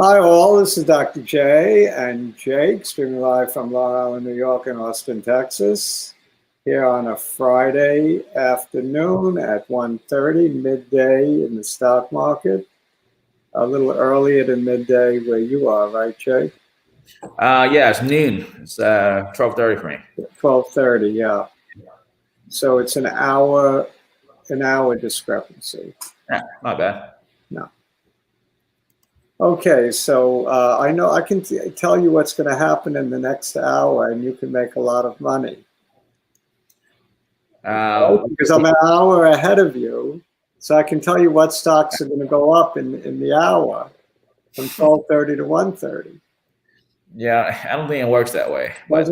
Hi all, this is Dr. J and Jake, streaming live from Long Island, New York and Austin, Texas, here on a Friday afternoon at 1:30, midday in the stock market. A little earlier than midday where you are, right, Jake? Yeah, it's noon. It's 12:30 for me. 12:30, yeah. So it's an hour discrepancy. Yeah, not bad. No. Okay, so I know I can tell you what's going to happen in the next hour, and you can make a lot of money. Because I'm an hour ahead of you, so I can tell you what stocks are going to go up in the hour from 12:30 to 1:30. Yeah, I don't think it works that way. But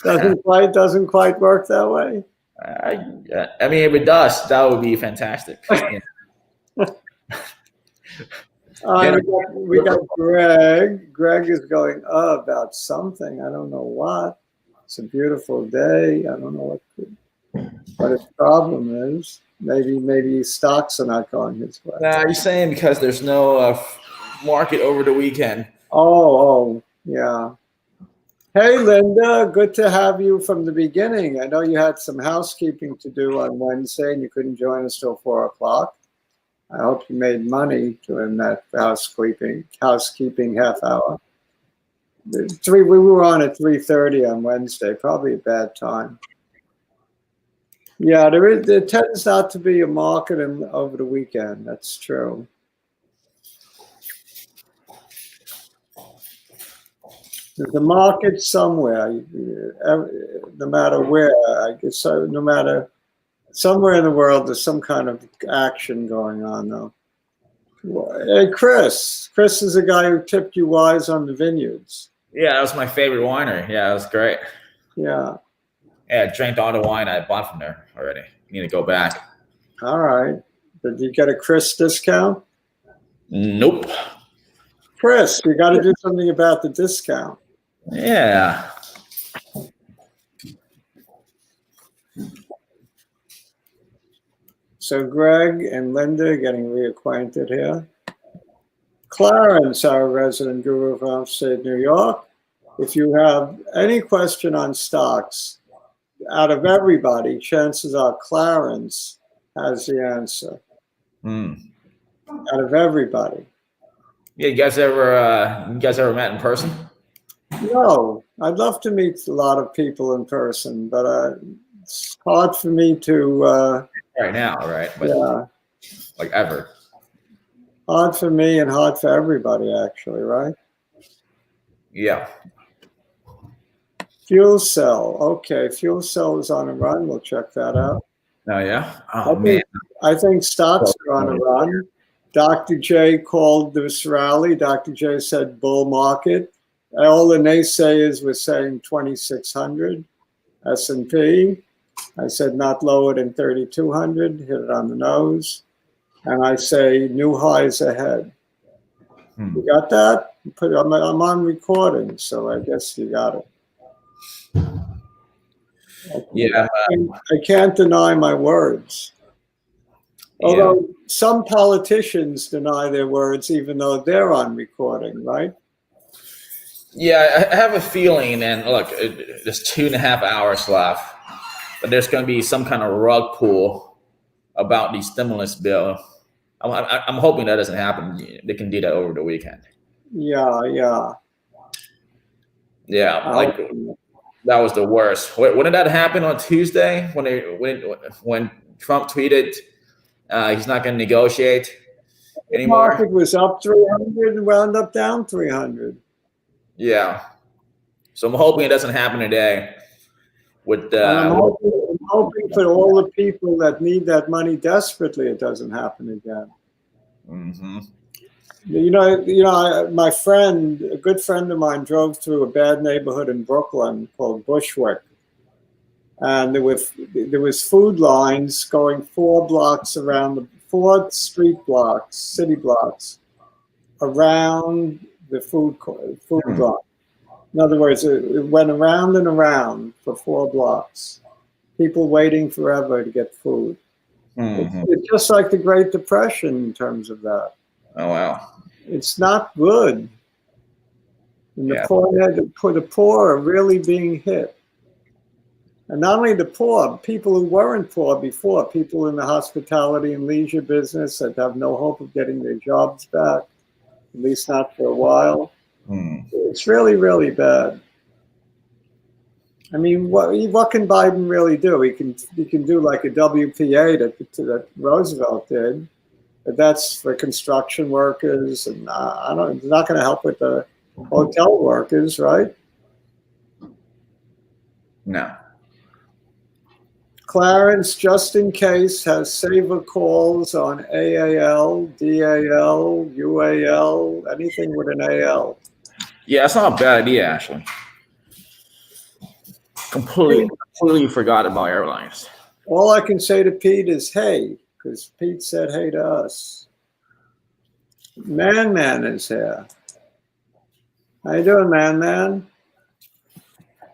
doesn't quite work that way. I mean, if it does, that would be fantastic. We got Greg. Greg is going about something. I don't know what. It's a beautiful day. I don't know what his problem is. Maybe stocks are not going his way. You're saying because there's no market over the weekend. Oh, yeah. Hey, Linda, good to have you from the beginning. I know you had some housekeeping to do on Wednesday and you couldn't join us till 4 o'clock. I hope you made money during that housekeeping half hour. We were on at 3:30 on Wednesday, probably a bad time. Yeah, there tends not to be a market over the weekend. That's true. There's a market somewhere, no matter where. I guess no matter. Somewhere in the world, there's some kind of action going on, though. Hey, Chris. Chris is the guy who tipped you wise on the vineyards. Yeah, that was my favorite winer. Yeah, that was great. Yeah. Yeah, I drank all the wine I bought from there already. Need to go back. All right. Did you get a Chris discount? Nope. Chris, you got to do something about the discount. Yeah. So Greg and Linda getting reacquainted here. Clarence, our resident guru from upstate New York. If you have any question on stocks, out of everybody, chances are Clarence has the answer. Out of everybody. Yeah, you guys ever met in person? No, I'd love to meet a lot of people in person, but it's hard for me to. Right now, right? But yeah. Like ever. Hard for me and hard for everybody, actually, right? Yeah. Fuel cell. Okay, fuel cell is on a run. We'll check that out. Oh, yeah? Oh, man. I think stocks are on a run. Dr. J called this rally. Dr. J said bull market. All the naysayers were saying 2,600 S&P. I said not lower than 3,200, hit it on the nose. And I say new highs ahead. You got that? I'm on recording, so I guess you got it. Yeah. I can't deny my words. Although some politicians deny their words even though they're on recording, right? Yeah, I have a feeling, and look, there's 2.5 hours left, but there's going to be some kind of rug pull about the stimulus bill. I'm hoping that doesn't happen. They can do that over the weekend. Yeah. Like that was the worst. When did that happen on Tuesday? When Trump tweeted he's not going to negotiate anymore. The market was up 300 and wound up down 300. Yeah. So I'm hoping it doesn't happen today. I'm hoping for all the people that need that money desperately, it doesn't happen again. Mm-hmm. My friend, a good friend of mine, drove through a bad neighborhood in Brooklyn called Bushwick, and there was food lines going 4 blocks around the 4 street blocks, city blocks, around the food block. In other words, it went around and around for 4 blocks. People waiting forever to get food. Mm-hmm. It's just like the Great Depression in terms of that. Oh, wow. It's not good. And Yeah. the poor are really being hit. And not only the poor, people who weren't poor before, people in the hospitality and leisure business that have no hope of getting their jobs back, at least not for a while. It's really, really bad. I mean, what can Biden really do? He can do like a WPA that Roosevelt did, but that's for construction workers, and it's not going to help with the hotel workers, right? No. Clarence, just in case, has saver calls on AAL, DAL, UAL, anything with an AL. Yeah, that's not a bad idea, actually. Completely forgot about airlines. All I can say to Pete is, hey, because Pete said hey to us. Man is here. How you doing, Man?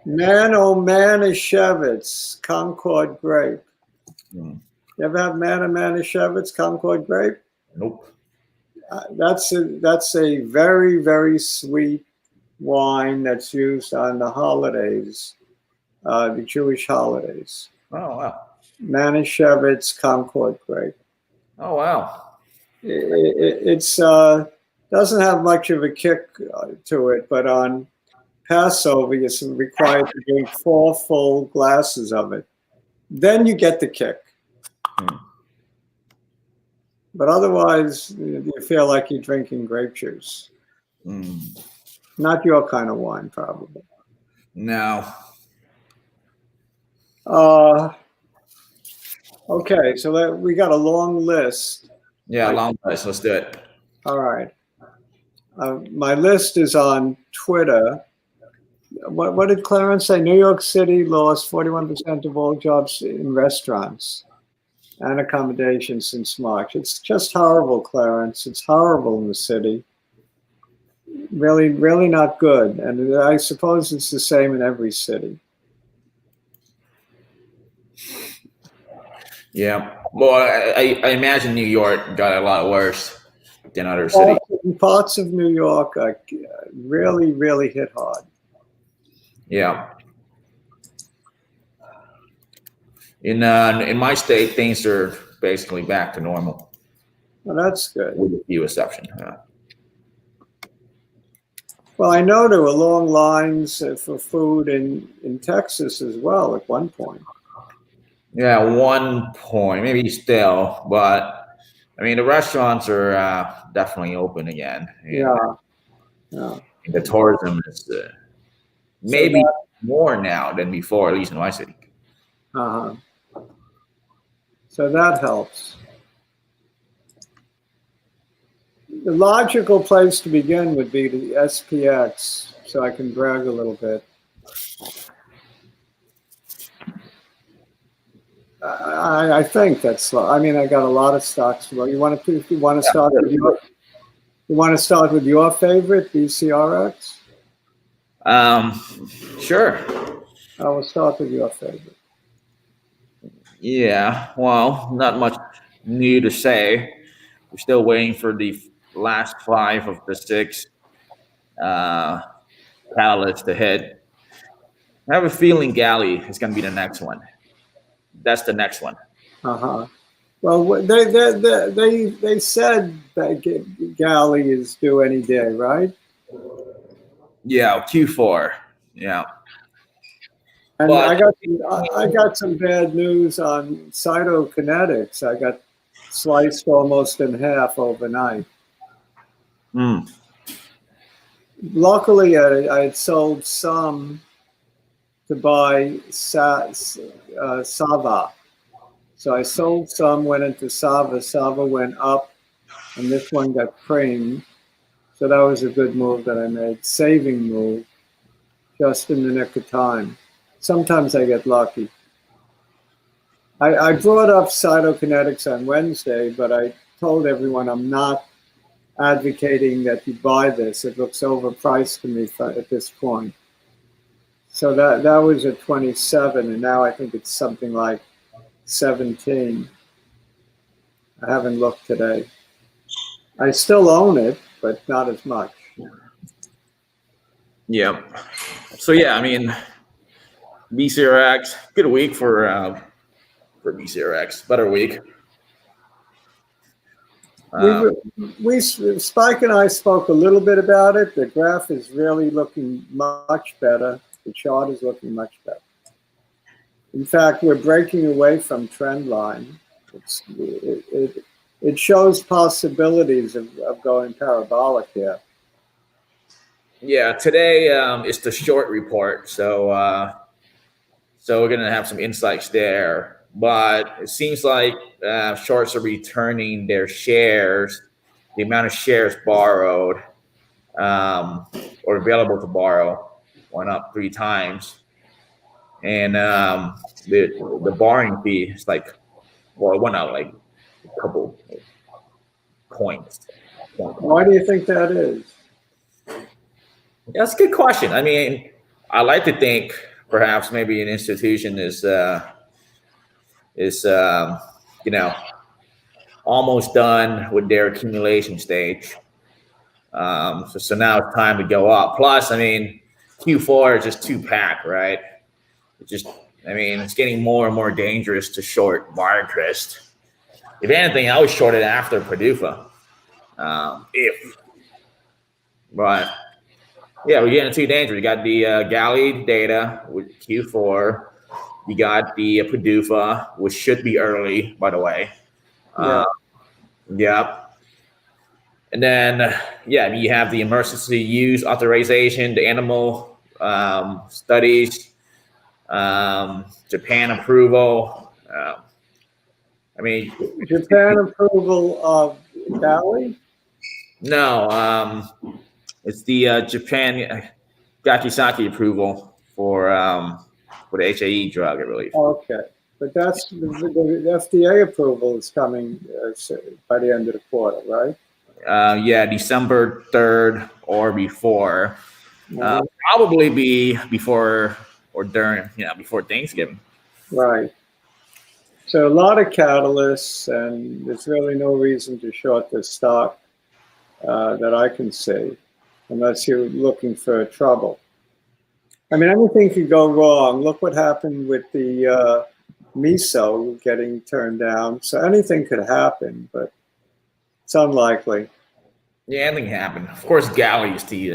Manischewitz, Concord grape. You ever have Manischewitz, Concord grape? Nope. That's a very, very sweet wine that's used on the holidays, the Jewish holidays. Oh, wow. Manischewitz, Concord grape. Oh, wow. It's doesn't have much of a kick to it, but on Passover, you're required to drink 4 full glasses of it. Then you get the kick. But otherwise, you feel like you're drinking grape juice. Not your kind of wine, probably. No. Okay, so we got a long list. Yeah, long list. Let's do it. All right. My list is on Twitter. What did Clarence say? New York City lost 41% of all jobs in restaurants and accommodations since March. It's just horrible, Clarence. It's horrible in the city. Really, really not good. And I suppose it's the same in every city. Yeah. Well, I imagine New York got a lot worse than other cities. Parts of New York are really, really hit hard. Yeah. In my state, things are basically back to normal. Well, that's good. With a few exceptions. Well, I know there were long lines for food in Texas as well at one point. Yeah, 1 point, maybe still, but I mean, the restaurants are definitely open again. Yeah. The tourism is maybe more now than before, at least in my city. So that helps. The logical place to begin would be the SPX, so I can brag a little bit. I think that's. I mean, I got a lot of stocks. Well, you want to start with your favorite, BCRX? Sure. I will start with your favorite. Yeah. Well, not much new to say. We're still waiting for the last 5 of the 6 catalysts to hit. I have a feeling Galley is going to be the next one. That's the next one. Well, they said that Galley is due any day, right? Yeah, Q4. Yeah. And I got some bad news on cytokinetics. I got sliced almost in half overnight. Luckily, I had sold some to buy Sava. So I sold some, went into Sava. Sava went up, and this one got creamed. So that was a good move that I made. Saving move, just in the nick of time. Sometimes I get lucky. I brought up cytokinetics on Wednesday, but I told everyone I'm not advocating that you buy this. It looks overpriced to me at this point. So that was at 27, and now I think it's something like 17. I haven't looked today. I still own it, but not as much. Yeah. So yeah, I mean, BCRX, good week for BCRX, better week. Spike and I spoke a little bit about it. The graph is really looking much better. The chart is looking much better. In fact, we're breaking away from trend line. It shows possibilities of going parabolic here. Yeah, today is the short report, so we're gonna have some insights there. But it seems like shorts are returning their shares, the amount of shares borrowed or available to borrow went up 3 times, and the borrowing fee is like, well, it went out like a couple points. Why do you think that is? Yeah, that's a good question. I mean, I like to think perhaps maybe an institution is you know, almost done with their accumulation stage. So now it's time to go up. Plus, I mean, Q4 is just too packed, right? It just, I mean, it's getting more and more dangerous to short BioCryst. If anything, I would short it after PDUFA. But yeah, we're getting too dangerous. You got the Galley data with Q4. You got the PDUFA, which should be early, by the way. Yeah. And then, yeah, you have the emergency use authorization, the animal studies, Japan approval. I mean, Japan approval of Galley? No, it's the Japan Gachisaki approval for the HAE drug, I believe. Okay, but that's the FDA approval is coming by the end of the quarter, right? Yeah, December 3rd or before. Probably be before or during, before Thanksgiving. Right. So a lot of catalysts, and there's really no reason to short this stock that I can see, unless you're looking for trouble. I mean, anything could go wrong. Look what happened with the miso getting turned down. So anything could happen, but it's unlikely. Yeah, anything happened. Of course, Galley is the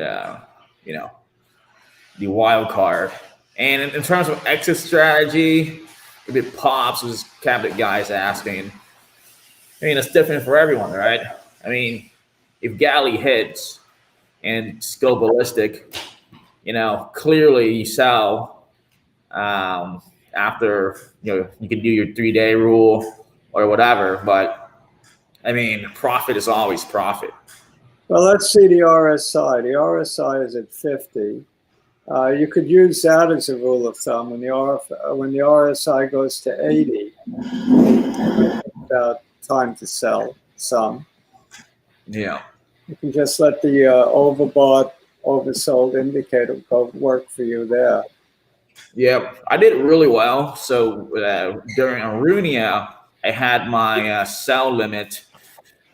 the wild card. And in terms of exit strategy, if it pops, as cabinet guys asking, I mean, it's different for everyone, right? I mean, if Galley hits and it's go ballistic, clearly you sell after, you can do your 3-day rule or whatever. But, I mean, profit is always profit. Well, let's see the RSI. The RSI is at 50. You could use that as a rule of thumb. When the RSI goes to 80, it's about time to sell some. Yeah. You can just let the overbought, oversold indicator go work for you there. Yeah, I did really well. So during Aravia, I had my sell limit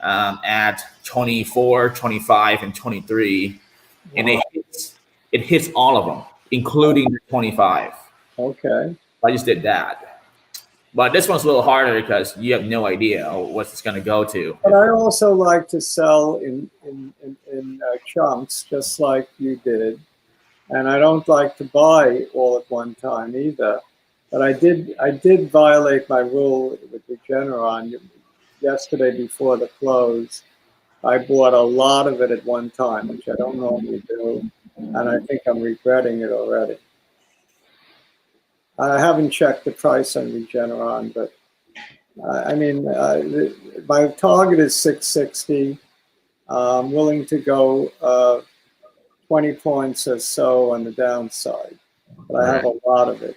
at 24, 25, and 23. Wow. And it hits all of them, including the 25. Okay. I just did that. But this one's a little harder because you have no idea what it's going to go to. But I also like to sell in chunks, just like you did. And I don't like to buy all at one time either. But I did violate my rule with the Regeneron yesterday before the close. I bought a lot of it at one time, which I don't normally do. And I think I'm regretting it already. I haven't checked the price on Regeneron, but I mean, my target is 660. I'm willing to go 20 points or so on the downside, but I have a lot of it.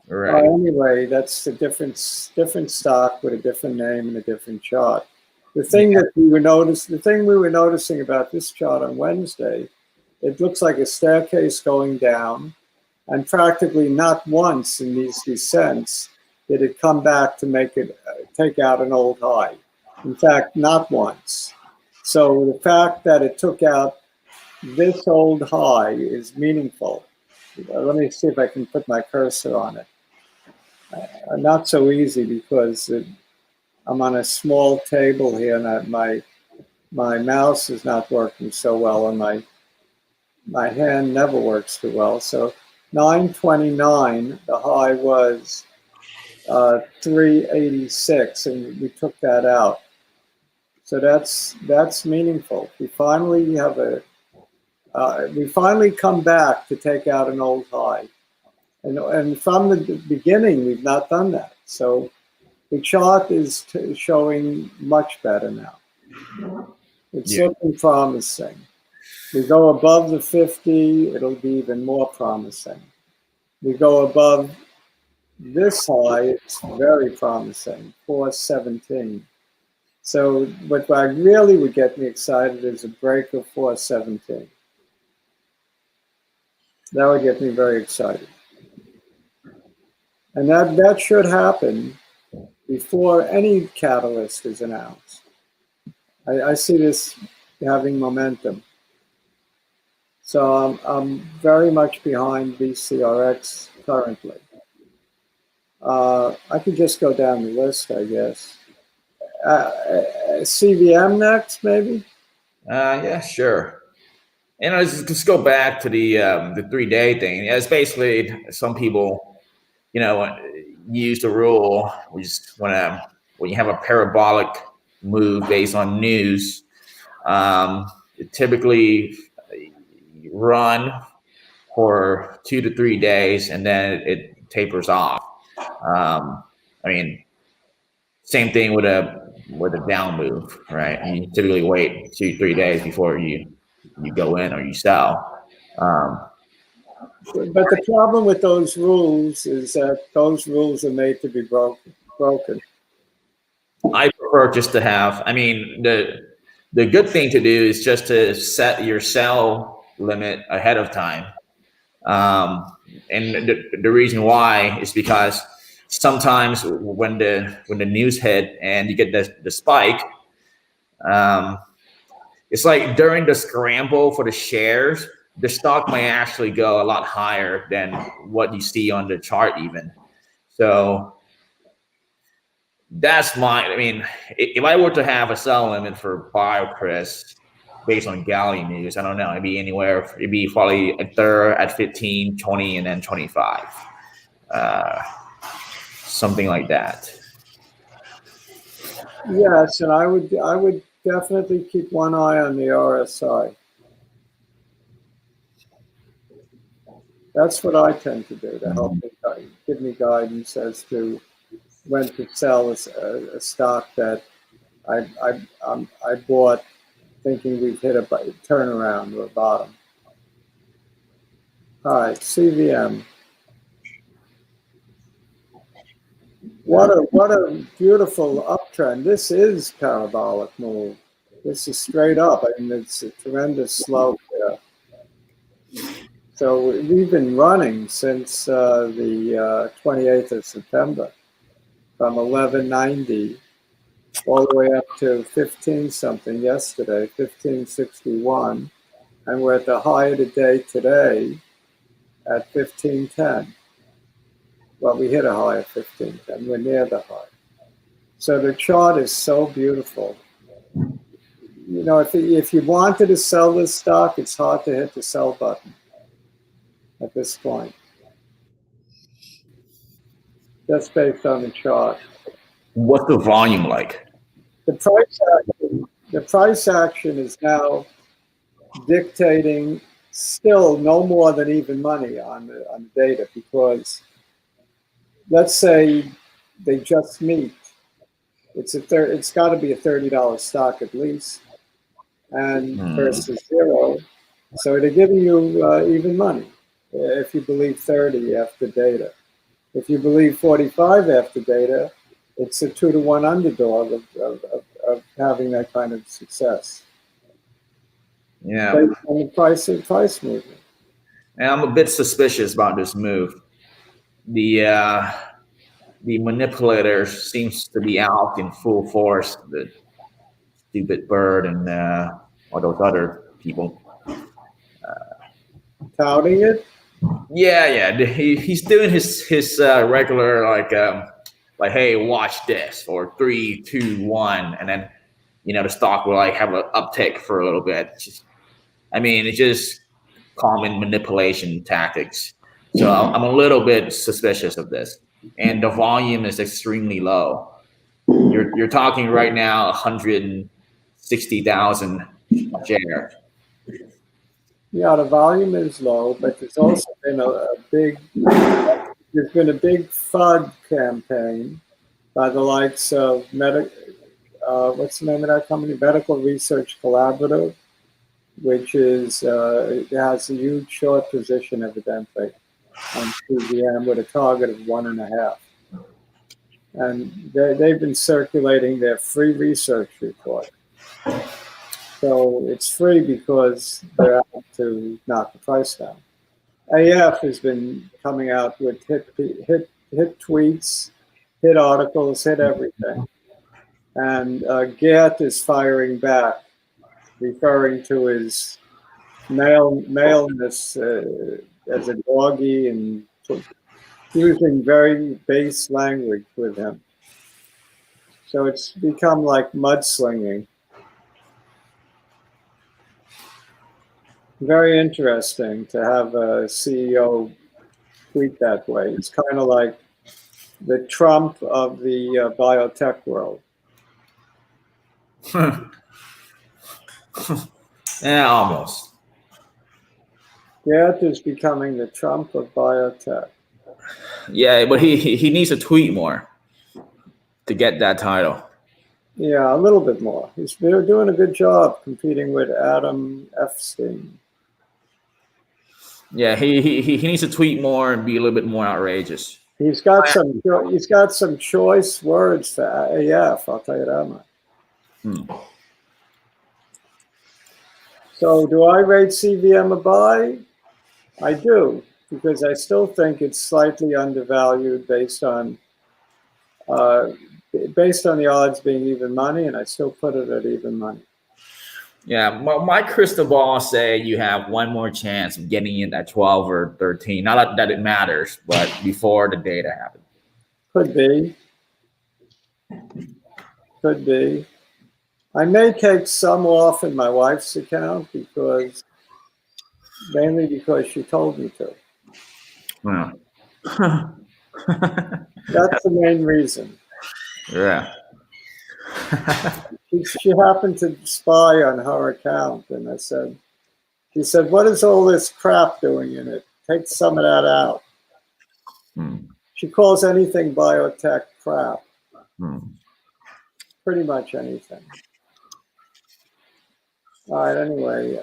Right. Anyway, that's a different stock with a different name and a different chart. The thing that we were noticing about this chart on Wednesday, it looks like a staircase going down, and practically not once in these descents did it come back to make it take out an old high. In fact, not once. So the fact that it took out this old high is meaningful. Let me see if I can put my cursor on it. Not so easy because I'm on a small table here, and my mouse is not working so well, and my hand never works too well. So 929, the high was 386, and we took that out. So that's meaningful. We finally have we finally come back to take out an old high, and from the beginning we've not done that. So the chart is showing much better now. It's looking promising. We go above the 50, it'll be even more promising. We go above this high, it's very promising, 417. So what really would get me excited is a break of 417. That would get me very excited. And that should happen before any catalyst is announced. I see this having momentum. So I'm very much behind BCRX currently. I could just go down the list, I guess. CVM next, maybe? Yeah, sure. And let's just go back to the 3-day thing. It's basically some people, use the rule. We just want to, when you have a parabolic move based on news, it typically run for 2 to 3 days, and then it tapers off. Same thing with a down move, right? You typically wait 2 3 days before you go in or you sell. But the problem with those rules is that those rules are made to be broken. I prefer just to have. The good thing to do is just to set your sell limit ahead of time. And the reason why is because sometimes when the news hit and you get the spike, it's like during the scramble for the shares, the stock may actually go a lot higher than what you see on the chart even. So that's if I were to have a sell limit for BioCris based on Galley news, I don't know, it'd be probably a third at 15, 20, and then 25. Something like that. Yes, and I would definitely keep one eye on the RSI. That's what I tend to do to help me, give me guidance as to when to sell a stock that I bought thinking we've hit a turnaround or a bottom. All right, CVM. What a beautiful uptrend. This is parabolic move. This is straight up. It's a tremendous slope there. So we've been running since the 28th of September from 1190 all the way up to 15 something yesterday, 1561. And we're at the high of the day today at 1510. Well, we hit a high of 1510. We're near the high. So the chart is so beautiful. If you wanted to sell this stock, it's hard to hit the sell button at this point. Just based on the chart. What's the volume like? The price action is now dictating still no more than even money on the data, because let's say they just meet. It's got to be a $30 stock at least, and versus 0. So they're giving you even money if you believe 30 after data. If you believe 45 after data, it's a 2-to-1 underdog of having that kind of success. Yeah. Based on the price movement. And I'm a bit suspicious about this move. The manipulator seems to be out in full force stupid bird and all those other people. Touting it? Yeah. He's doing his regular like, hey, watch this, or 3, 2, 1, and then the stock will like have an uptick for a little bit. It's just common manipulation tactics. So I'm a little bit suspicious of this, and the volume is extremely low. You're talking right now 160,000 shares. Yeah, the volume is low, but there's also been there's been a big FUD campaign by the likes of what's the name of that company? Medical Research Collaborative, which is it has a huge short position evidently on CVM with a target of 1.5. And they've been circulating their free research report. So it's free because they're out to knock the price down. AF has been coming out with hit tweets, hit articles, hit everything. And Gert is firing back, referring to his maleness as a doggy and using very base language with him. So it's become like mudslinging. Very interesting to have a CEO tweet that way. It's kind of like the Trump of the biotech world. Yeah, almost. Gert is becoming the Trump of biotech. Yeah, but he needs to tweet more to get that title. Yeah, a little bit more. They're doing a good job competing with Adam Epstein. Yeah, he needs to tweet more and be a little bit more outrageous. He's got some choice words for AF, I'll tell you that much. So do I rate CVM a buy? I do, because I still think it's slightly undervalued based on the odds being even money, and I still put it at even money. Yeah, my crystal ball say you have one more chance of getting in at 12 or 13. Not that it matters, but before the data happens. Could be. Could be. I may take some off in my wife's account mainly because she told me to. Wow. That's the main reason. Yeah. She happened to spy on her account, and she said, what is all this crap doing in it? Take some of that out. She calls anything biotech crap. Pretty much anything. All right, anyway,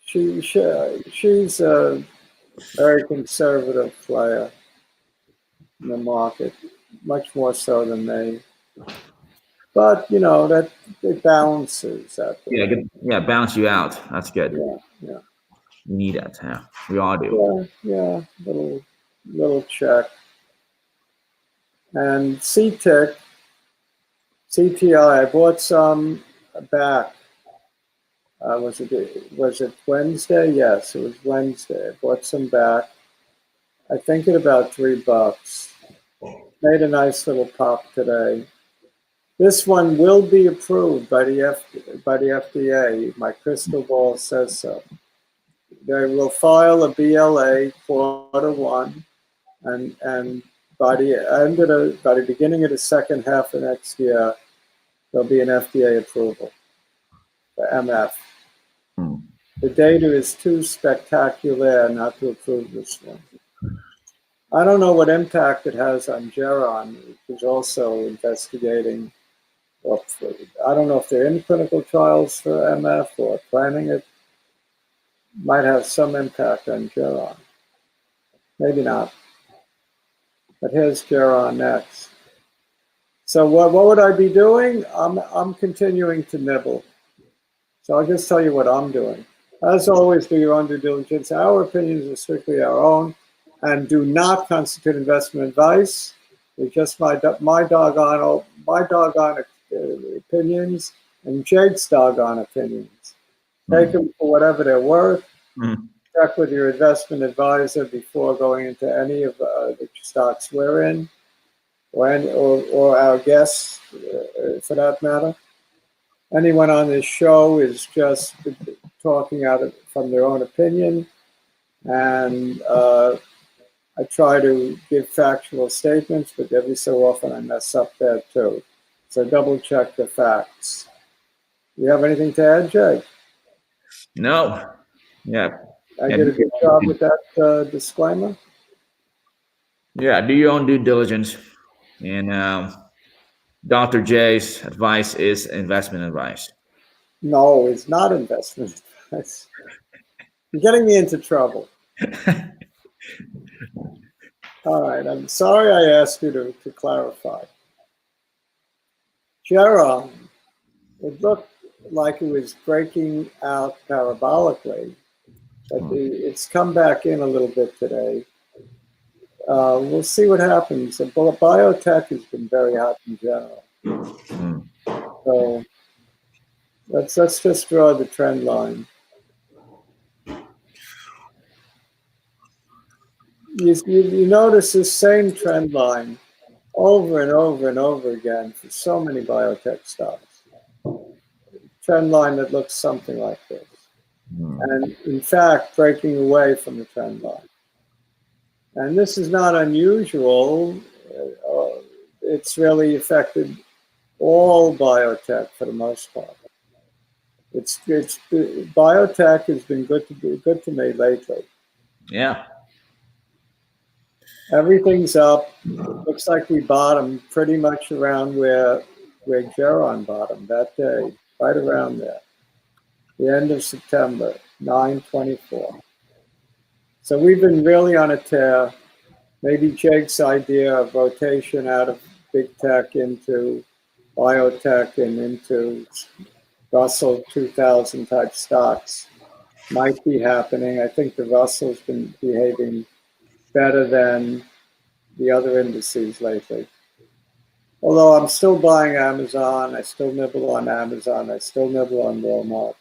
she's a very conservative player in the market, much more so than me. But that it balances that. Yeah, balance you out. That's good. Yeah. You need that. Yeah, we all do. Yeah. Little check. And CTI, I bought some back. Was it Wednesday? Yes, it was Wednesday. I bought some back. I think at about $3. Made a nice little pop today. This one will be approved by the FDA. My crystal ball says so. They will file a BLA Q1, and by the beginning of the second half of next year, there'll be an FDA approval for MF. The data is too spectacular not to approve this one. I don't know what impact it has on Geron, who's also investigating. I don't know if they're in clinical trials for MF or planning it. Might have some impact on Geron. Maybe not. But here's Geron next. So what would I be doing? I'm continuing to nibble. So I'll just tell you what I'm doing. As always, do your own due diligence. Our opinions are strictly our own and do not constitute investment advice. They're just my doggone opinions and Jake's doggone opinions. Take them for whatever they're worth. Check with your investment advisor before going into any of the stocks we're in, or our guests, for that matter. Anyone on this show is just talking from their own opinion, and I try to give factual statements, but every so often I mess up there too. So double check the facts. You have anything to add, Jake? No. Yeah. I did a good job with that disclaimer. Yeah, do your own due diligence. And Dr. J's advice is investment advice. No, it's not investment advice. You're getting me into trouble. All right, I'm sorry I asked you to clarify. Geron, it looked like it was breaking out parabolically, but it's come back in a little bit today. We'll see what happens. Biotech has been very hot in general. So let's just draw the trend line. You notice this same trend line over and over and over again for so many biotech stocks. Trend line that looks something like this. And in fact, breaking away from the trend line. And this is not unusual. It's really affected all biotech for the most part. Biotech has been good to me lately. Yeah. Everything's up. It looks like we bottomed pretty much around where Geron bottomed that day, right around there. The end of September, 9/24. So we've been really on a tear. Maybe Jake's idea of rotation out of big tech into biotech and into Russell 2000 type stocks might be happening. I think the Russell's been behaving better than the other indices lately. Although I'm still buying Amazon, I still nibble on Amazon, I still nibble on Walmart.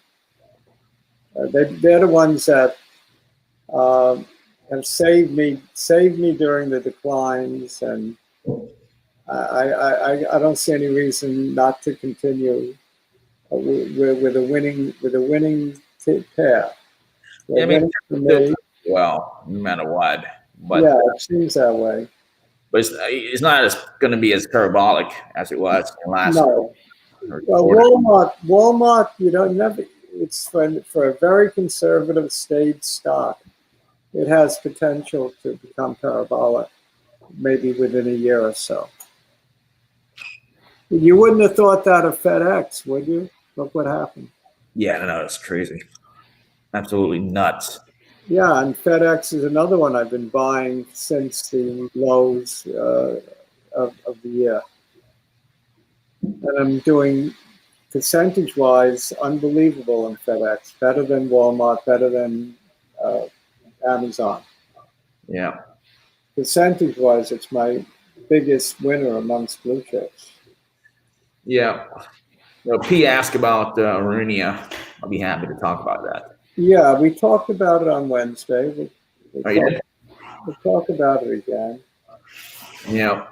They're the ones that have saved me during the declines, and I don't see any reason not to continue with a winning pair. Yeah, I mean, well, no matter what. But yeah, it seems that way. But it's not going to be as parabolic as it was in last. No. Well, Walmart, you don't never. It's for a very conservative stage stock. It has potential to become parabolic, maybe within a year or so. You wouldn't have thought that of FedEx, would you? Look what happened. Yeah, no, it's crazy. Absolutely nuts. Yeah, and FedEx is another one I've been buying since the lows of the year. And I'm doing, percentage-wise, unbelievable in FedEx. Better than Walmart, better than Amazon. Yeah. Percentage-wise, it's my biggest winner amongst blue chips. Yeah. Well, P asked about Aravia. I'll be happy to talk about that. Yeah, we talked about it on Wednesday. We'll talk about it again. Yeah.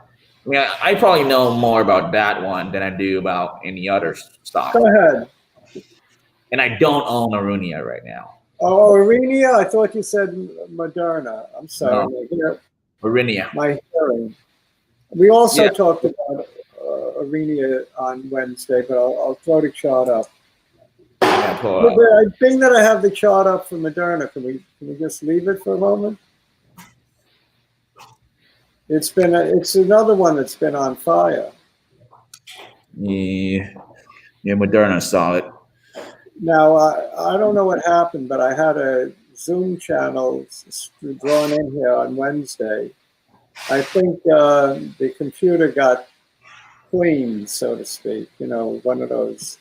Yeah, I probably know more about that one than I do about any other stock. Go ahead. And I don't own Aravia right now. Oh, Aravia? I thought you said Moderna. I'm sorry. No. Aravia. My hearing. We also talked about Aravia on Wednesday, but I'll throw the chart up. Being that I have the chart up for Moderna, can we just leave it for a moment? It's another one that's been on fire. Yeah, Moderna solid. Now I don't know what happened, but I had a Zoom channel drawn in here on Wednesday. I think the computer got cleaned, so to speak. You know, one of those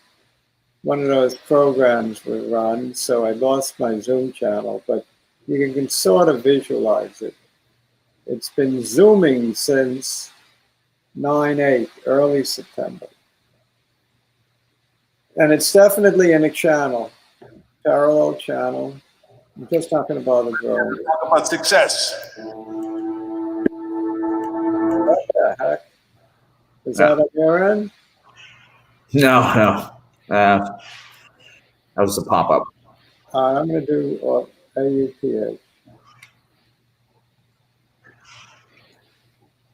programs were run, so I lost my Zoom channel, but you can sort of visualize it. It's been zooming since 9/8, early September. And it's definitely in a channel, parallel channel. I'm just not going to bother drawing. Talk about success. What the heck? Is that on your end? No. That was a pop-up. I'm going to do auph.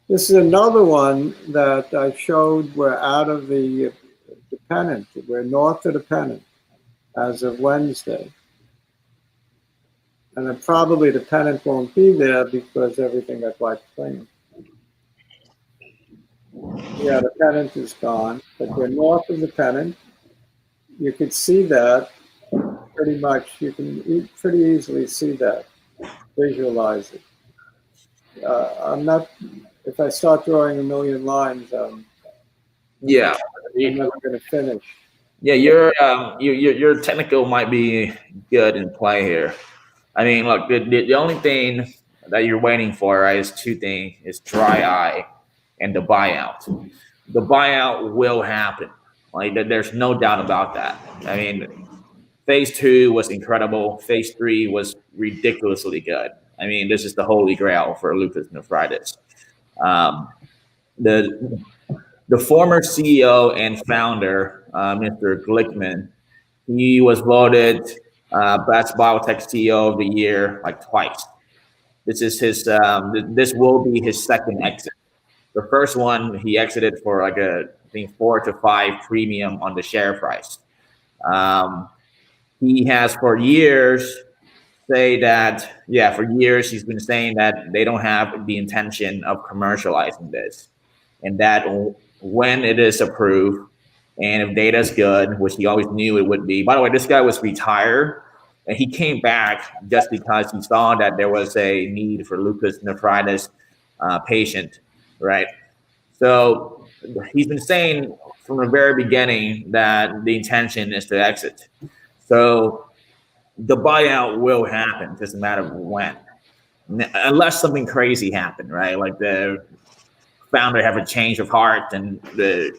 This is another one that I showed we're out of the dependent. We're north of the dependent as of Wednesday. And then probably the pennant won't be there because everything got wiped clean. Yeah, the pennant is gone, but we're north of the pennant. You could see that pretty much. You can pretty easily see that, visualize it. I'm not, if I start drawing a million lines, Yeah. I'm never going to finish. Yeah, your technical might be good in play here. I mean, look, the only thing that you're waiting for, right, is two things: is dry eye and the buyout. The buyout will happen. Like there's no doubt about that. I mean, phase 2 was incredible. Phase 3 was ridiculously good. I mean, this is the holy grail for lupus nephritis. The former CEO and founder, Mr. Glickman, he was voted best biotech CEO of the year like twice. This is his. This will be his second exit. The first one he exited for like I think 4 to 5 premium on the share price. He has for years for years he's been saying that they don't have the intention of commercializing this, and that when it is approved and if data is good, which he always knew it would be. By the way, this guy was retired and he came back just because he saw that there was a need for lupus nephritis patient, right? So he's been saying from the very beginning that the intention is to exit. So the buyout will happen, just a matter of when, unless something crazy happened, right? Like the founder have a change of heart and the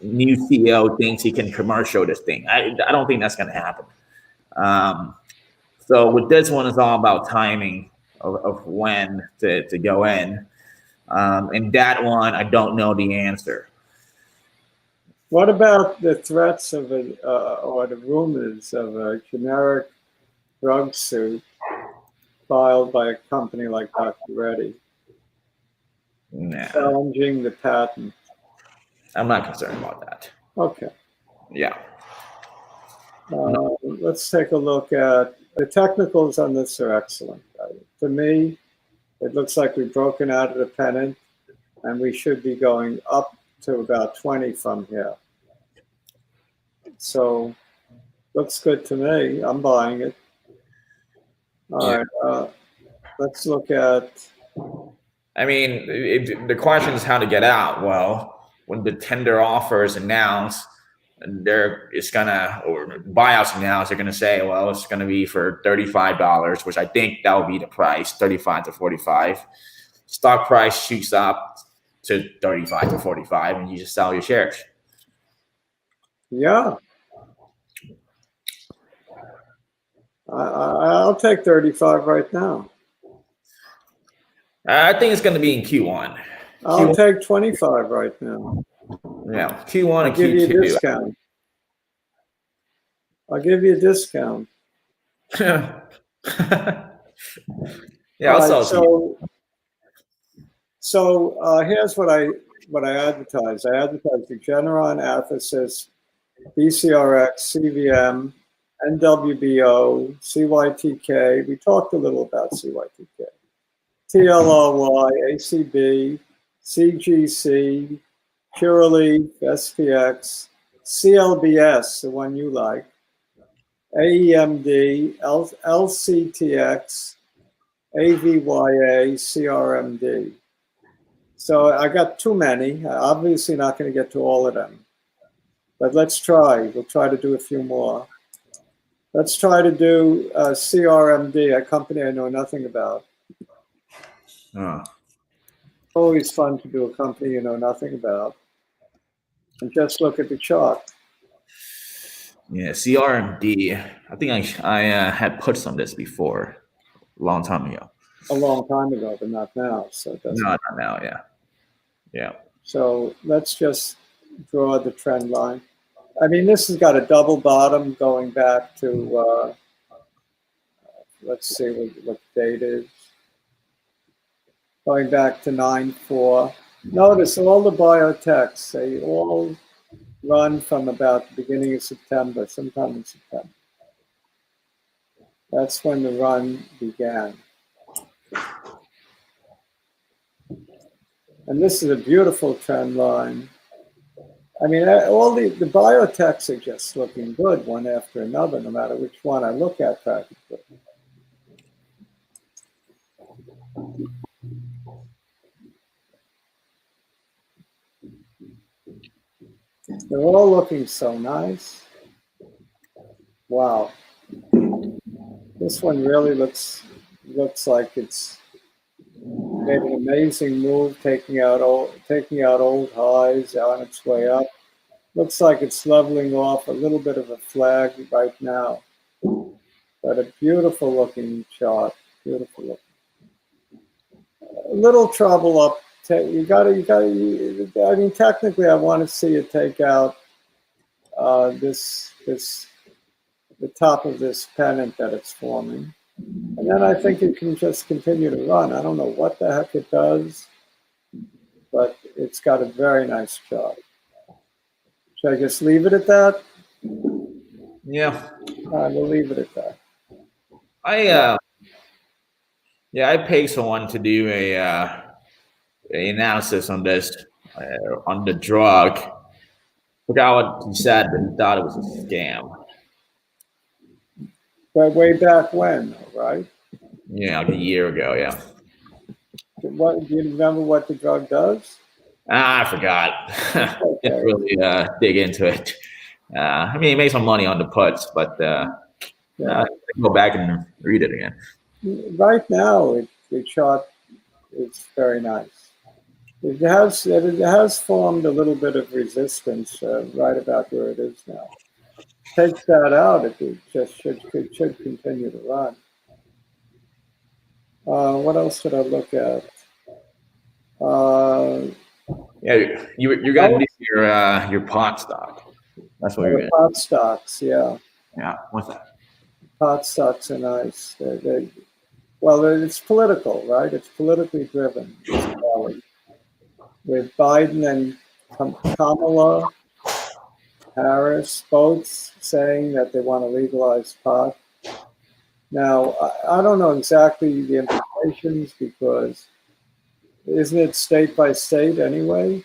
new CEO thinks he can commercial this thing. I don't think that's going to happen. So with this one, it's all about timing of when to go in. And that one, I don't know the answer. What about the threats of or the rumors of a generic drug suit filed by a company like Dr.J, challenging the patent? I'm not concerned about that. Okay. Yeah. Let's take a look at the technicals on this are excellent. To me, it looks like we've broken out of the pennant and we should be going up to about 20 from here. So looks good to me. I'm buying it. All right. Let's look at. I mean, the question is how to get out. Well, when the tender offer is announced, or buyouts announced, they're gonna say, well, it's gonna be for $35, which I think that will be the price, 35 to 45. Stock price shoots up to 35 to 45, and you just sell your shares. Yeah. I'll take 35 right now. I think it's going to be in Q1. I'll take 25 right now. Yeah, Q1 and Q2. I'll give you a discount. I'll give you a discount. Yeah, I'll sell So here's what I advertise. I advertise Regeneron, athx, BCRX, CVM, NWBO, CYTK. We talked a little about CYTK. TLRY, ACB, CGC, curlf, SPX, CLBS, the one you like, AEMD, LCTX, AVYA, CRMD. So I got too many. Obviously not going to get to all of them. But let's try. We'll try to do a few more. Let's try to do CRMD, a company I know nothing about. Always fun to do a company you know nothing about. And just look at the chart. Yeah, crmd. I think I had puts on this before, a long time ago. A long time ago, but not now. So it doesn't. No, not now. Yeah, yeah. So let's just draw the trend line. I mean, this has got a double bottom going back to, let's see what the date is. Going back to 9/4. Notice all the biotechs, they all run from about the beginning of September, sometime in September. That's when the run began. And this is a beautiful trend line. I mean, all the biotechs are just looking good one after another, no matter which one I look at practically. They're all looking so nice. Wow. This one really looks like it's made an amazing move, taking out old highs on its way up. Looks like it's leveling off a little bit of a flag right now, but a beautiful looking chart. Beautiful looking. A little trouble up. You got to. I mean, technically, I want to see it take out the top of this pennant that it's forming. And then I think it can just continue to run. I don't know what the heck it does, but it's got a very nice chart. Should I just leave it at that? Yeah. All right, we'll leave it at that. I paid someone to do a analysis on this on the drug. Forgot what he said, but he thought it was a scam. But way back when, right? Yeah, like a year ago. Yeah. What do you remember? What the drug does? I forgot. Okay. Didn't really dig into it. I mean, he made some money on the puts, but go back and read it again. Right now, the chart is very nice. It has formed a little bit of resistance right about where it is now. Takes that out, it just should continue to run. What else should I look at? Yeah, you're gonna do your pot stock. That's what you're gonna. Pot stocks, yeah. Yeah, what's that? Pot stocks are nice. Well, it's political, right? It's politically driven. With Biden and Kamala Harris both saying that they want to legalize pot. Now, I don't know exactly the implications because isn't it state by state anyway?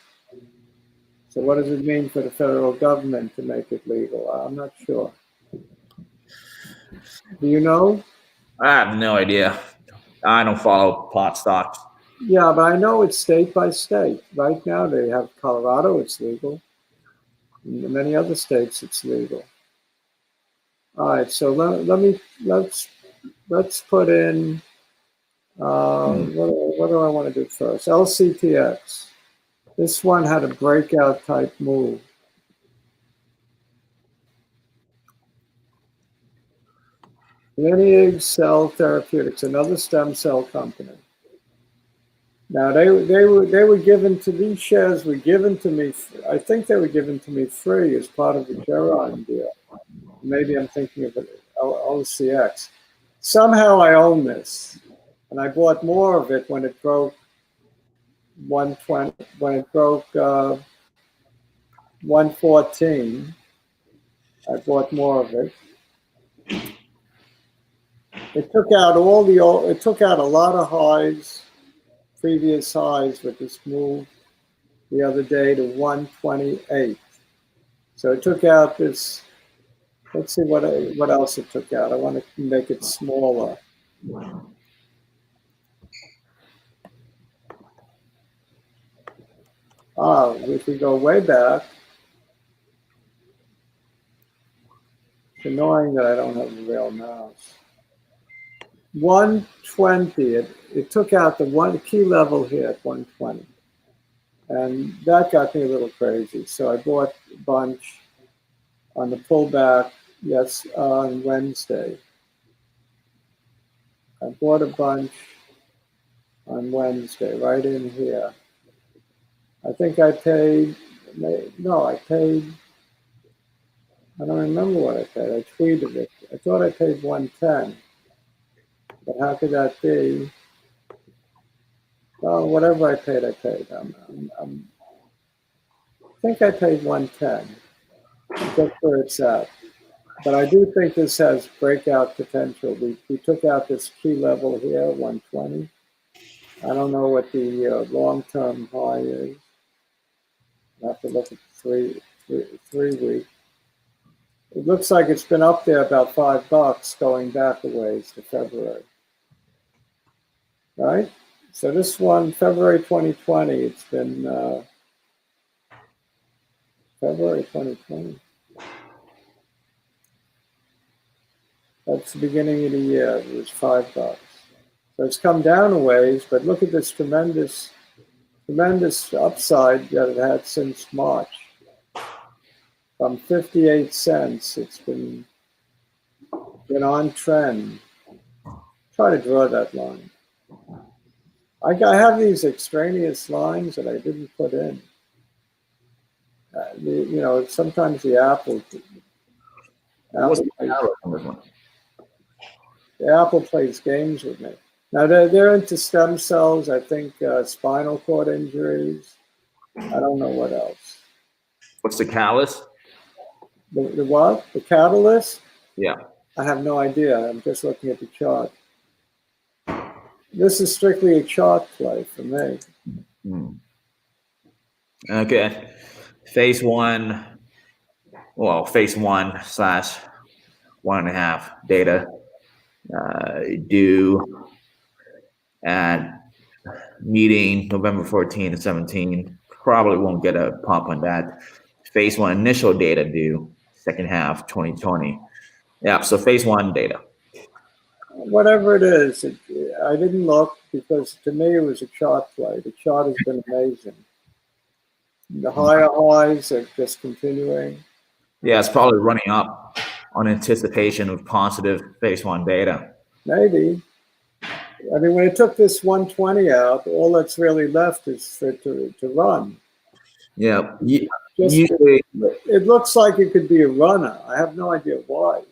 So what does it mean for the federal government to make it legal? I'm not sure. Do you know? I have no idea. I don't follow pot stocks. Yeah, but I know it's state by state. Right now they have Colorado, it's legal. In many other states, it's legal. All right, so let's put in what do I want to do first? ltcx. This one had a breakout type move. Lineage Cell Therapeutics, another stem cell company. Now they were given to these shares were given to me. I think they were given to me free as part of the Geron deal. Maybe I'm thinking of it, LCX. Somehow I own this, and I bought more of it when it broke 120. When it broke 114, I bought more of it. It took out It took out a lot of highs, previous highs, with this move the other day to 128. So it took out this. Let's see what else it took out. I want to make it smaller. If we go way back, it's annoying that I don't have a real mouse. 120, it took out the one key level here at 120. And that got me a little crazy. So I bought a bunch. on the pullback, yes, on Wednesday. I bought a bunch on Wednesday, right in here. I think I paid, no, I paid, I don't remember what I paid. I tweeted it. I thought I paid 110. But how could that be? Well, whatever I paid, I paid. I think I paid 110. That's where it's at. But I do think this has breakout potential. We took out this key level here, 120. I don't know what the long-term high is. I have to look at three week. It looks like it's been up there about $5 going back a ways to February. Right? So this one, February 2020, it's been February 2020. That's the beginning of the year. It was $5. So it's come down a ways, but look at this tremendous upside that it had since March. From 58 cents, it's been on trend. Try to draw that line. I have these extraneous lines that I didn't put in. Sometimes the Apple plays games with me. Now they're into stem cells. I think spinal cord injuries. I don't know what else. What's the catalyst? The what? The catalyst? Yeah. I have no idea. I'm just looking at the chart. This is strictly a chart play for me. Okay. Phase 1/1.5 data due at meeting November 14 and 17. Probably won't get a pump on that. Phase 1 initial data due second half 2020. Yeah, so phase 1 data. Whatever it is, I didn't look because to me it was a chart play. The chart has been amazing. The higher highs are just continuing. Yeah, it's probably running up on anticipation of positive phase 1 data. Maybe. I mean, when it took this 120 out, all that's really left is for it to run. Yeah. Usually, it looks like it could be a runner. I have no idea why.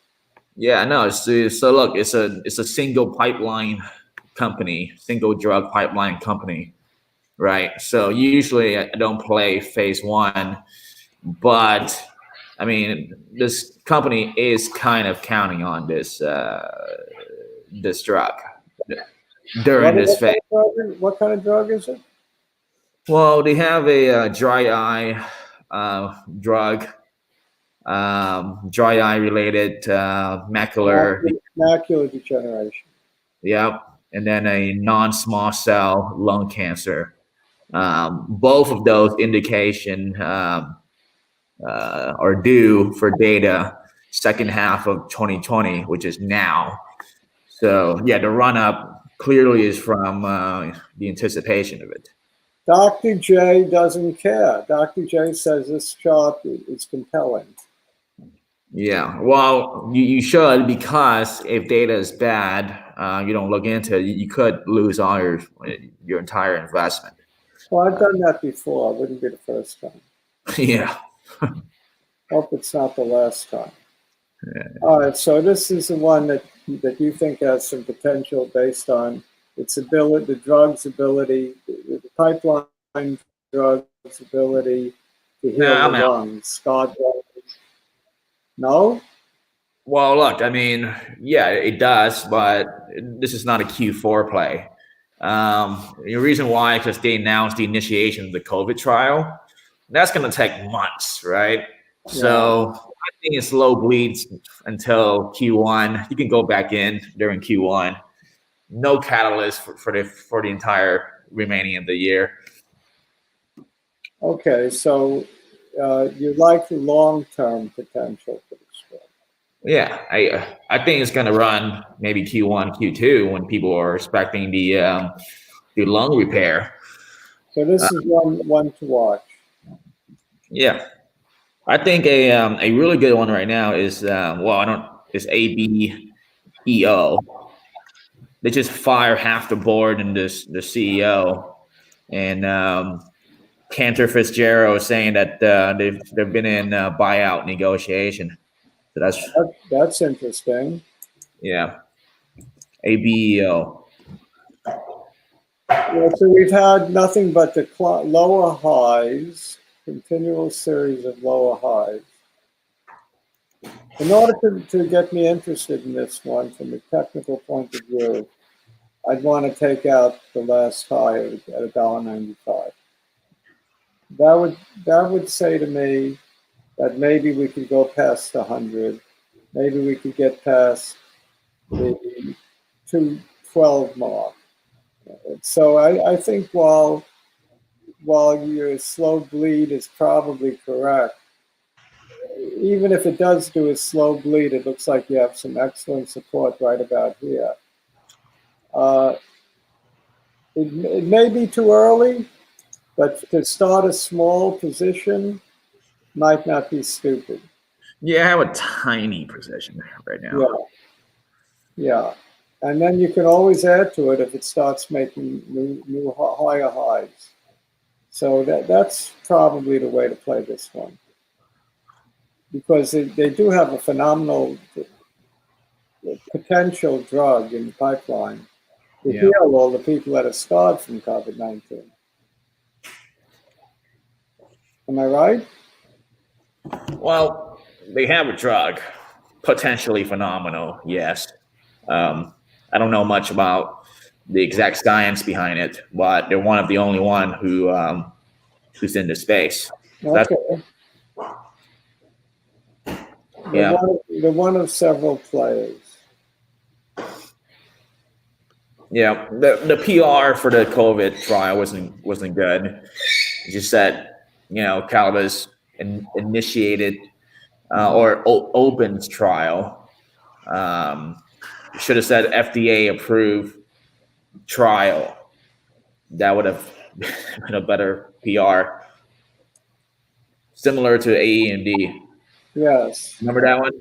Yeah, no. So look, it's a single pipeline company, single drug pipeline company, right? So usually I don't play phase 1, but I mean this company is kind of counting on this this drug during this phase. What kind of drug is it? Well, they have a dry eye drug. Dry eye related macular degeneration. Yep. And then a non-small cell lung cancer. Both of those indication are due for data second half of 2020, which is now. So yeah, the run up clearly is from the anticipation of it. Dr. J doesn't care. Dr. J says this chart is compelling. Yeah, well, you should, because if data is bad, you don't look into it, you could lose all your entire investment. Well, I've done that before. It wouldn't be the first time. Yeah. Hope it's not the last time. Yeah. All right, so this is the one that you think has some potential based on its ability, the drug's ability, the pipeline drug's ability to heal the lungs, scarred lungs. No? Well, look, I mean, yeah, it does, but this is not a Q4 play. The reason why is because they announced the initiation of the COVID trial. That's going to take months, right? Yeah. So I think it's slow bleeds until Q1. You can go back in during Q1. No catalyst for the entire remaining of the year. Okay, so you like the long-term potential for this drug. Yeah, I think it's going to run maybe Q1, Q2 when people are expecting the lung repair. So this is one to watch. Yeah. I think a really good one right now is is ABEO. They just fire half the board and the CEO, and Cantor Fitzgerald is saying that they've been in buyout negotiation. So That's interesting. yeah, ABEO. Yeah, so we've had nothing but the lower highs, continual series of lower highs. In order to get me interested in this one from a technical point of view, I'd want to take out the last high at $1.95. That would say to me that maybe we could go past 100. Maybe we could get past the 212 mark. So I think while your slow bleed is probably correct, even if it does do a slow bleed, it looks like you have some excellent support right about here. It may be too early, but to start a small position might not be stupid. Yeah, I have a tiny position right now. Yeah. Yeah. And then you can always add to it if it starts making new higher highs. So that's probably the way to play this one. Because they do have a phenomenal potential drug in the pipeline to heal all the people that are scarred from COVID-19. Am I right? Well, they have a drug, potentially phenomenal, yes. I don't know much about the exact science behind it, but they're one of the only one who's in the space. So Okay. They're one of several players. Yeah, the PR for the COVID trial wasn't good. It just said, Calva's initiated or opens trial. Should have said FDA approved trial. That would have been a better PR. Similar to AEMD. Yes. Remember that one?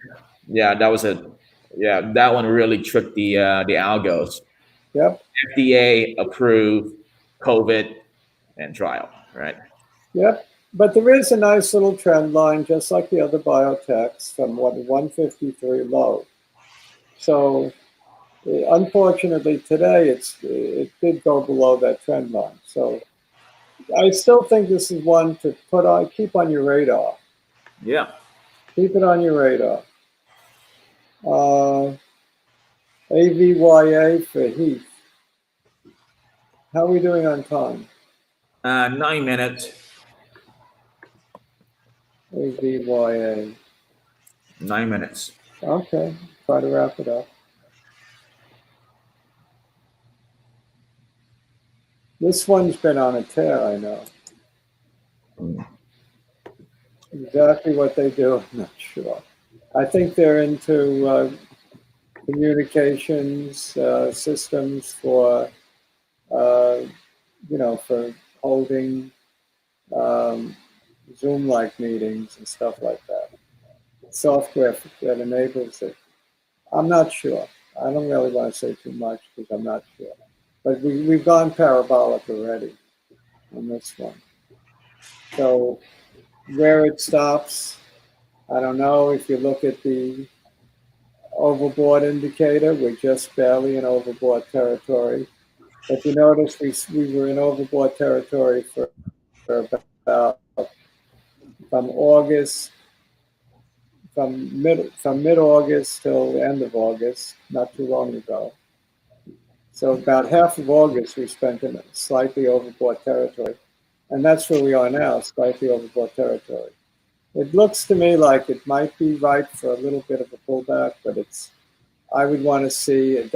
Yeah, that one really tricked the algos. Yep. FDA approved COVID and trial, right? Yep. But there is a nice little trend line, just like the other biotechs, from 153 low. So unfortunately today it did go below that trend line. So I still think this is one to keep on your radar. Yeah. Keep it on your radar. AVYA for Heath. How are we doing on time? 9 minutes. AVYA. 9 minutes. Okay, try to wrap it up. This one's been on a tear, I know. Exactly what they do, I'm not sure. I think they're into communications systems for, for holding Zoom-like meetings and stuff like that. Software that enables it. I'm not sure. I don't really want to say too much because I'm not sure. But we've gone parabolic already on this one. So where it stops, I don't know. If you look at the overbought indicator, we're just barely in overbought territory. But you notice we were in overbought territory for about from August, from mid-August till the end of August, not too long ago. So about half of August we spent in slightly overbought territory. And that's where we are now, slightly overbought territory. It looks to me like it might be ripe for a little bit of a pullback, but I would want to see a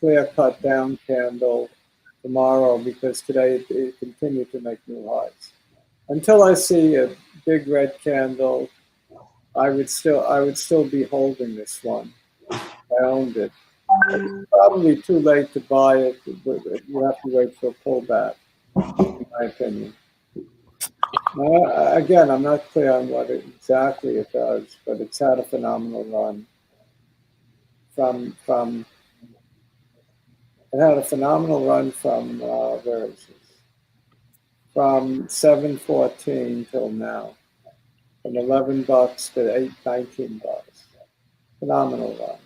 clear-cut down candle tomorrow because today it continued to make new highs. Until I see a big red candle, I would still be holding this one. I owned it. It's probably too late to buy it. You have to wait for a pullback, in my opinion. Again, I'm not clear on what exactly it does, but it's had a phenomenal run. It had a phenomenal run from where is this? From 7.14 till now, from $11 to $8.19. Phenomenal run.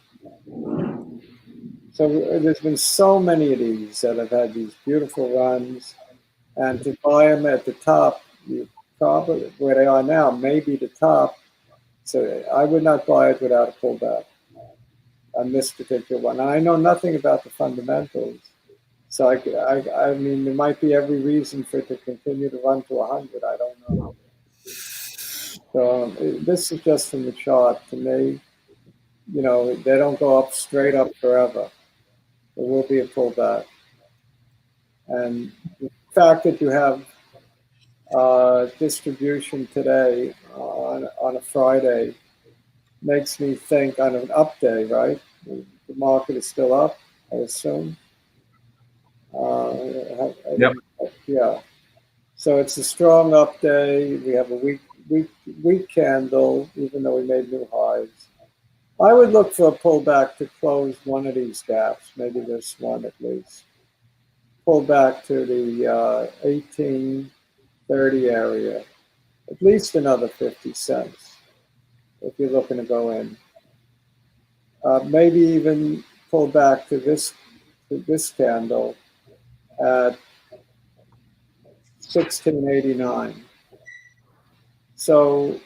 So there's been so many of these that have had these beautiful runs, and to buy them at the top, you probably where they are now, maybe the top. So I would not buy it without a pullback on this particular one. And I know nothing about the fundamentals, so I mean, there might be every reason for it to continue to run to 100. I don't know. So this is just from the chart. To me, you know, they don't go up straight up forever. There will be a pullback, and the fact that you have distribution today on a Friday makes me think on an up day, right? The market is still up, I assume. Yep. Yeah. So it's a strong up day. We have a weak candle, even though we made new highs. I would look for a pullback to close one of these gaps, maybe this one at least. Pull back to the 1830 area, at least another 50 cents if you're looking to go in. Maybe even pull back to this candle at 1689. So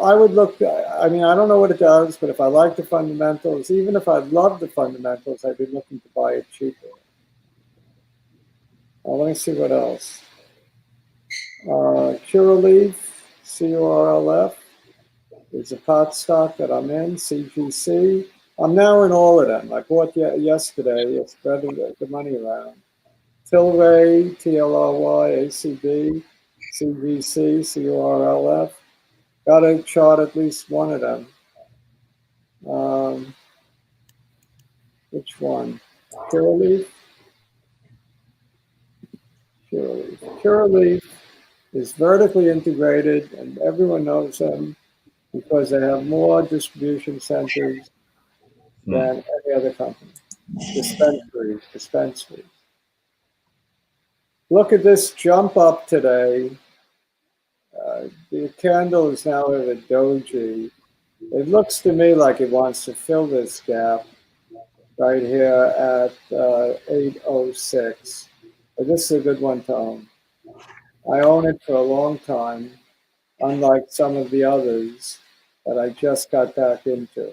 I would look, I mean, I don't know what it does, but if I like the fundamentals, even if I love the fundamentals, I'd be looking to buy it cheaper. Let me see what else. Curlf, CURLF, is a pot stock that I'm in, CGC. I'm now in all of them. I bought yesterday, it's spreading the money around. Tilray, TLRY, ACB, CGC, CURLF. Got to chart at least one of them. Which one? Curlf? Curlf is vertically integrated, and everyone knows them because they have more distribution centers than any other company. Dispensaries. Look at this jump up today. The candle is now at a doji. It looks to me like it wants to fill this gap right here at 806. But this is a good one to own. I own it for a long time, unlike some of the others that I just got back into,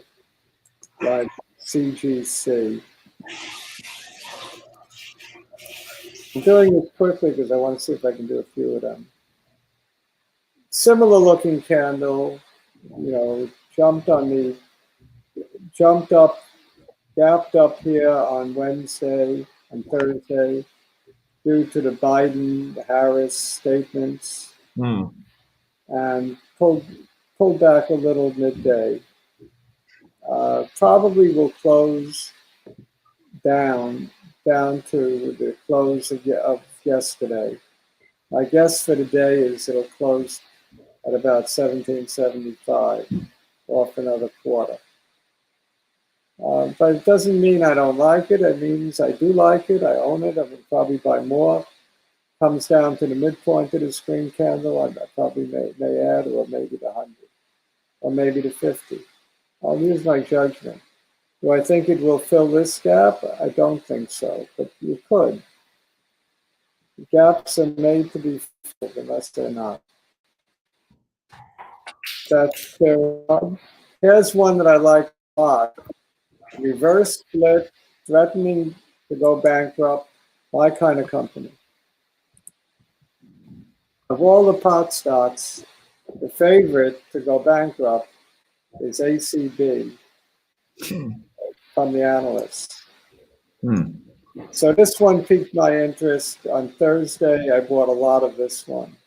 like CGC. I'm doing this quickly because I want to see if I can do a few of them. Similar looking candle, you know, jumped up, gapped up here on Wednesday and Thursday due to the Biden-Harris statements, and pulled back a little midday. Probably will close down to the close of yesterday. My guess for the day is it'll close at about 1775, off another quarter. But it doesn't mean I don't like it. It means I do like it. I own it. I would probably buy more. Comes down to the midpoint of the screen candle. I probably may add, or maybe the 100, or maybe the 50. I'll use my judgment. Do I think it will fill this gap? I don't think so, but you could. Gaps are made to be filled unless they're not. That's here's one that I like a lot. Reverse split, threatening to go bankrupt, my kind of company. Of all the pot stocks, the favorite to go bankrupt is ACB from the analysts. So this one piqued my interest. On Thursday, I bought a lot of this one.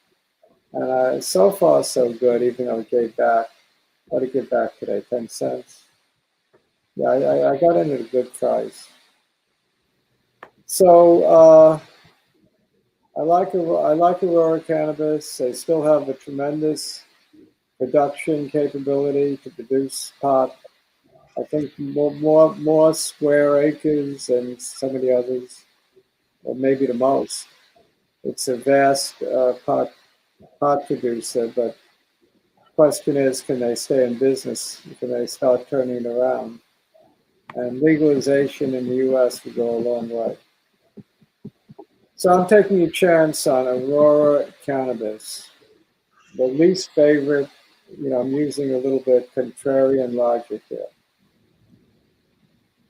And so far, so good, even though it gave back. What did it give back today? 10 cents? Yeah, I got in at a good price. So I like Aurora Cannabis. They still have a tremendous production capability to produce pot. I think more square acres than some of the others, or maybe the most. It's a vast pot producer, but the question is, can they stay in business? Can they start turning around? And legalization in the U.S. would go a long way. So I'm taking a chance on Aurora Cannabis. The least favorite, I'm using a little bit contrarian logic here.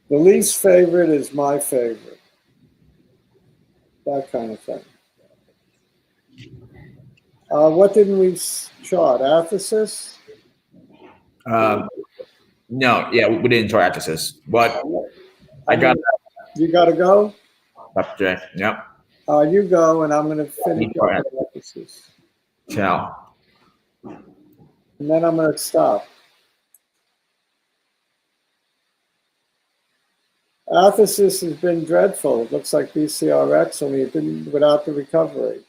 The least favorite is my favorite. That kind of thing. What didn't we chart? Athesis? No, yeah, we didn't try athx, but I got You got to go? Dr.J. Yep. You go, and I'm going to finish up with athesis. Ciao. And then I'm going to stop. Athesis has been dreadful. It looks like BCRX, only it didn't without the recovery.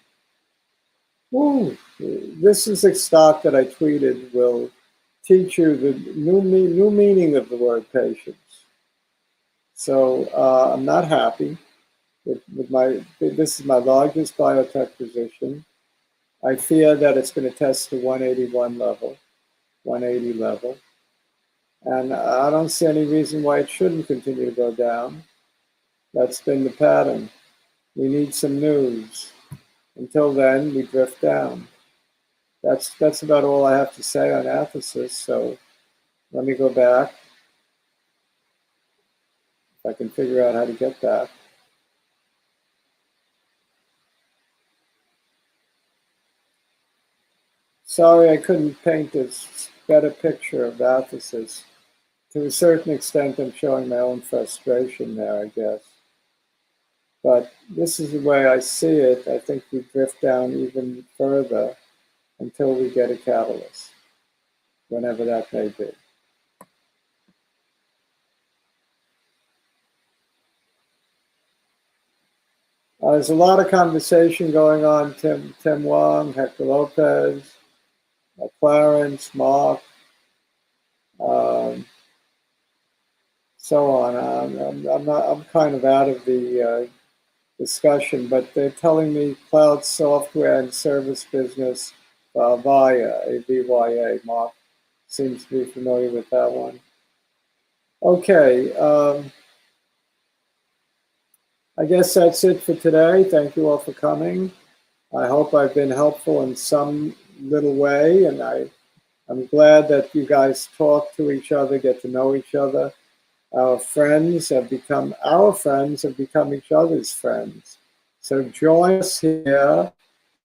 Ooh, this is a stock that I tweeted will teach you the new meaning of the word patience. So I'm not happy with my. This is my largest biotech position. I fear that it's going to test the 181 level, 180 level. And I don't see any reason why it shouldn't continue to go down. That's been the pattern. We need some news. Until then, we drift down. That's about all I have to say on athesis. So let me go back. If I can figure out how to get back. Sorry, I couldn't paint a better picture of athesis. To a certain extent, I'm showing my own frustration there, I guess. But this is the way I see it. I think we drift down even further until we get a catalyst, whenever that may be. There's a lot of conversation going on. Tim Wong, Hector Lopez, Clarence, Mark, so on. I'm kind of out of the discussion, but they're telling me cloud software and service business, Avya, AVYA. Mark seems to be familiar with that one. Okay, I guess that's it for today. Thank you all for coming. I hope I've been helpful in some little way, and I'm glad that you guys talk to each other, get to know each other. Our friends have become each other's friends. So join us here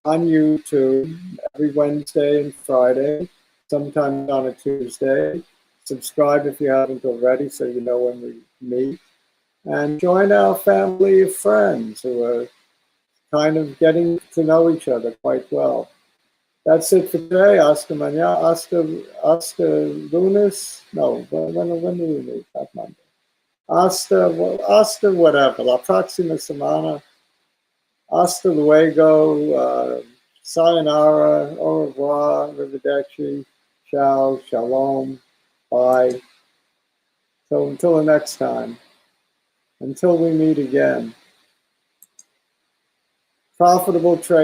on YouTube every Wednesday and Friday, sometimes on a Tuesday. Subscribe if you haven't already so you know when we meet. And join our family of friends who are kind of getting to know each other quite well. That's it for today. Hasta mañana. Hasta lunes. No, when do we meet? That Monday. Hasta whatever. La próxima semana. Hasta luego. Sayonara. Au revoir. Arrivederci. Ciao. Shalom. Bye. So until the next time. Until we meet again. Profitable trade.